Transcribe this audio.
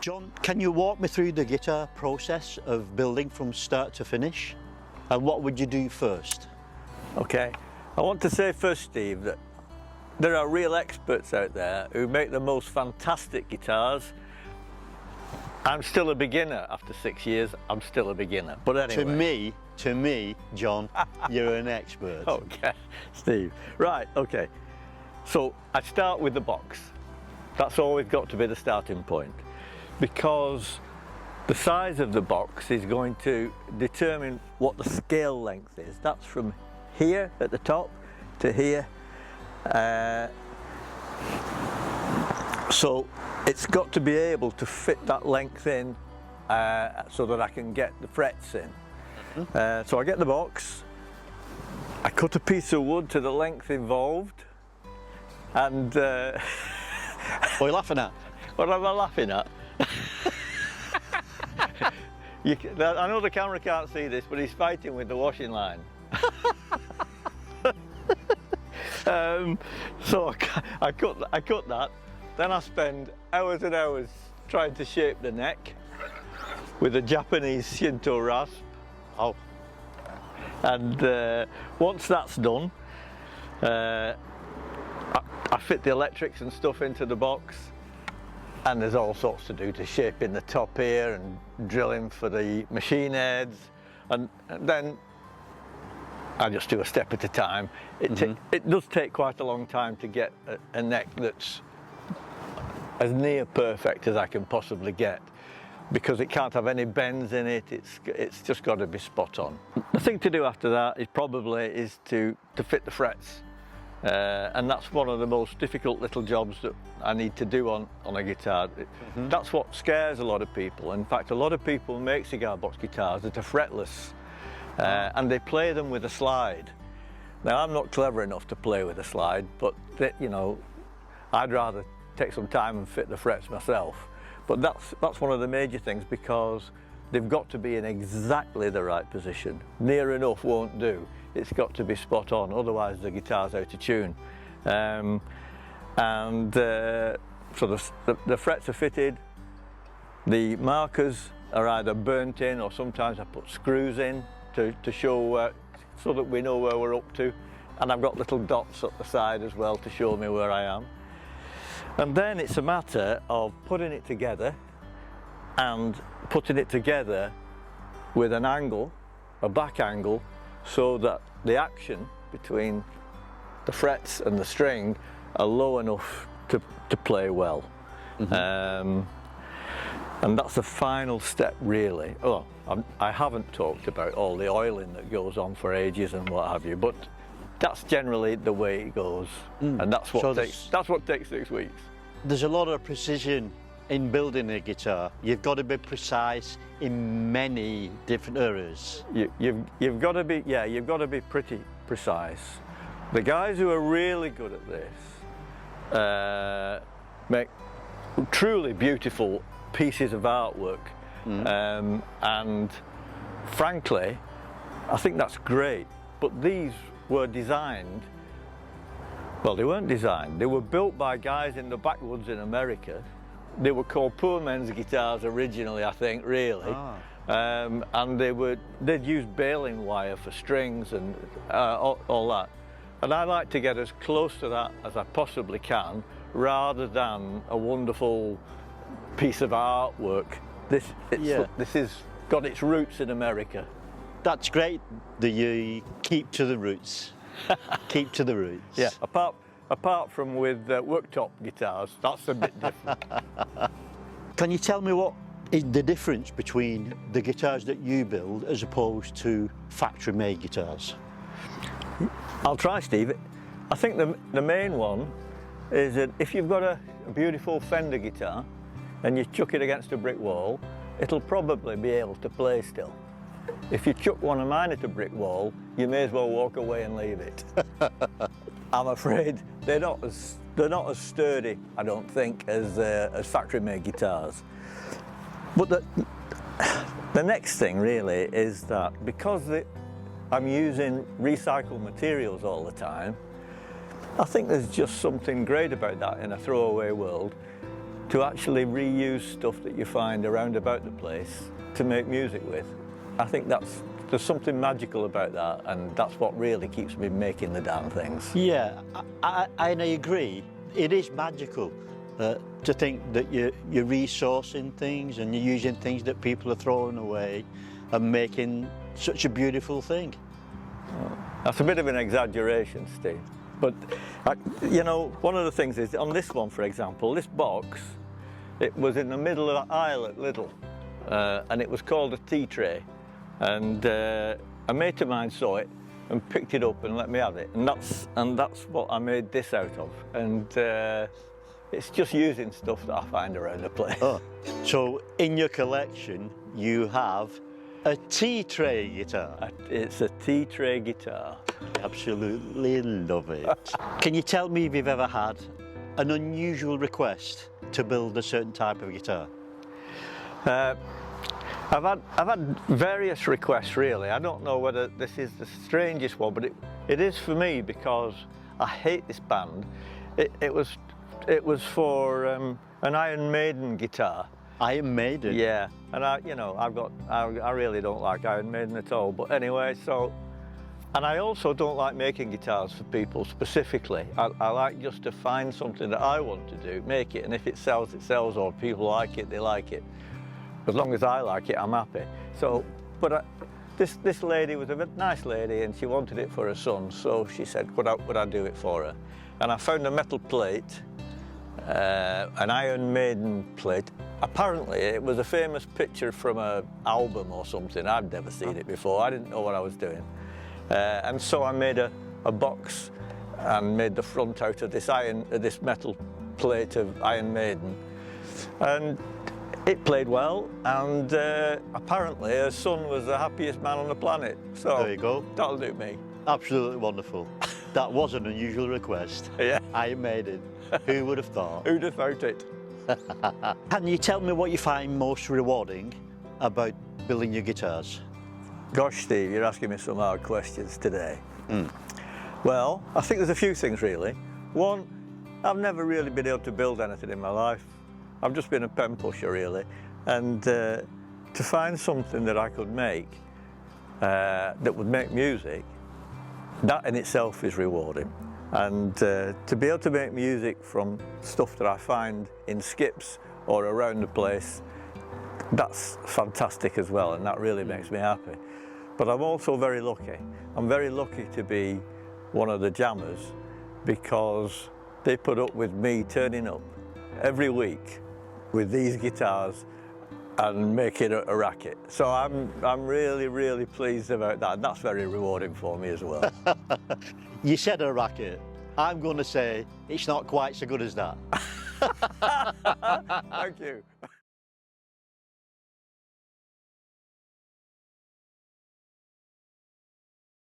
John, can you walk me through the guitar process of building from start to finish? And what would you do first? Okay, I want to say first, Steve, that there are real experts out there who make the most fantastic guitars. I'm still a beginner. After 6 years, I'm still a beginner. But anyway. To me, John, you're an expert. Okay, Steve. Right, okay. So I start with the box. That's always got to be the starting point, because the size of the box is going to determine what the scale length is. That's from here at the top to here. So it's got to be able to fit that length in so that I can get the frets in. So I get the box, I cut a piece of wood to the length involved, and What are you laughing at? what am I laughing at? I know the camera can't see this, but he's fighting with the washing line. So I cut that. Then I spend hours and hours trying to shape the neck with a Japanese Shinto rasp. Oh. And once that's done, I fit the electrics and stuff into the box, and there's all sorts to do to shaping the top here and drilling for the machine heads, and then I just do a step at a time. It does take quite a long time to get a neck that's as near perfect as I can possibly get, because it can't have any bends in it. It's just got to be spot on. The thing to do after that is to fit the frets. And that's one of the most difficult little jobs that I need to do on a guitar. That's what scares a lot of people. In fact, a lot of people make cigar box guitars that are fretless, and they play them with a slide. Now, I'm not clever enough to play with a slide, but you know, I'd rather take some time and fit the frets myself. But that's one of the major things, because they've got to be in exactly the right position. Near enough won't do. It's got to be spot on, otherwise the guitar's out of tune. So the frets are fitted, the markers are either burnt in, or sometimes I put screws in to show, so that we know where we're up to. And I've got little dots at the side as well to show me where I am. And then it's a matter of putting it together, and putting it together with an angle, a back angle, so that the action between the frets and the string are low enough to play well. And that's the final step, really. Oh, I haven't talked about all the oiling that goes on for ages and what have you, but that's generally the way it goes, and that's what takes 6 weeks. There's a lot of precision in building a guitar. You've got to be precise in many different areas. You've got to be pretty precise. The guys who are really good at this make truly beautiful pieces of artwork, and frankly, I think that's great. But these were designed. Well, they weren't designed. They were built by guys in the backwoods in America. They were called poor men's guitars originally, I think, really. And they'd use baling wire for strings and all that. And I like to get as close to that as I possibly can, rather than a wonderful piece of artwork. This has got its roots in America. That's great that you keep to the roots. Keep to the roots. Yeah, apart from with worktop guitars, that's a bit different. Can you tell me what is the difference between the guitars that you build as opposed to factory-made guitars? I'll try, Steve. I think the main one is that if you've got a beautiful Fender guitar and you chuck it against a brick wall, it'll probably be able to play still. If you chuck one of mine at a brick wall, you may as well walk away and leave it. I'm afraid they're not as sturdy, I don't think, as factory-made guitars. But the next thing really is that because I'm using recycled materials all the time, I think there's just something great about that in a throwaway world. to actually reuse stuff that you find around about the place to make music with. I think there's something magical about that, and that's what really keeps me making the damn things. Yeah, I agree. It is magical to think that you're resourcing things and you're using things that people are throwing away and making such a beautiful thing. That's a bit of an exaggeration, Steve. But, you know, one of the things is, on this one, for example, this box, it was in the middle of the aisle at Lidl, and it was called a tea tray. And a mate of mine saw it and picked it up and let me have it. And that's what I made this out of. And it's just using stuff that I find around the place. Oh, so in your collection, you have a tea tray guitar. It's a tea tray guitar. Absolutely love it. Can you tell me if you've ever had an unusual request to build a certain type of guitar? I've had various requests, really. I don't know whether this is the strangest one, but it is for me, because I hate this band. It was for an Iron Maiden guitar. Iron Maiden? Yeah, and I really don't like Iron Maiden at all. But anyway, and I also don't like making guitars for people specifically. I like just to find something that I want to do, make it, and if it sells, it sells, or people like it, they like it. As long as I like it, I'm happy. So, but this lady was a nice lady, and she wanted it for her son, so she said, would I do it for her? And I found a metal plate, an Iron Maiden plate. Apparently, it was a famous picture from an album or something. I'd never seen it before. I didn't know what I was doing. And so I made a box and made the front out of this metal plate of Iron Maiden. And it played well, and apparently her son was the happiest man on the planet. So there you go. That'll do me. Absolutely wonderful. That was an unusual request. Yeah. Iron Maiden. Who would have thought? Who'd have thought it? Can you tell me what you find most rewarding about building your guitars? Gosh, Steve, you're asking me some hard questions today. Well, I think there's a few things, really. One, I've never really been able to build anything in my life. I've just been a pen pusher, really. And to find something that I could make that would make music, that in itself is rewarding. And to be able to make music from stuff that I find in skips or around the place, that's fantastic as well, and that really makes me happy. But I'm also very lucky. I'm very lucky to be one of the jammers, because they put up with me turning up every week with these guitars and making a racket. So I'm really, really pleased about that, and that's very rewarding for me as well. You said a racket. I'm going to say it's not quite so good as that. Thank you.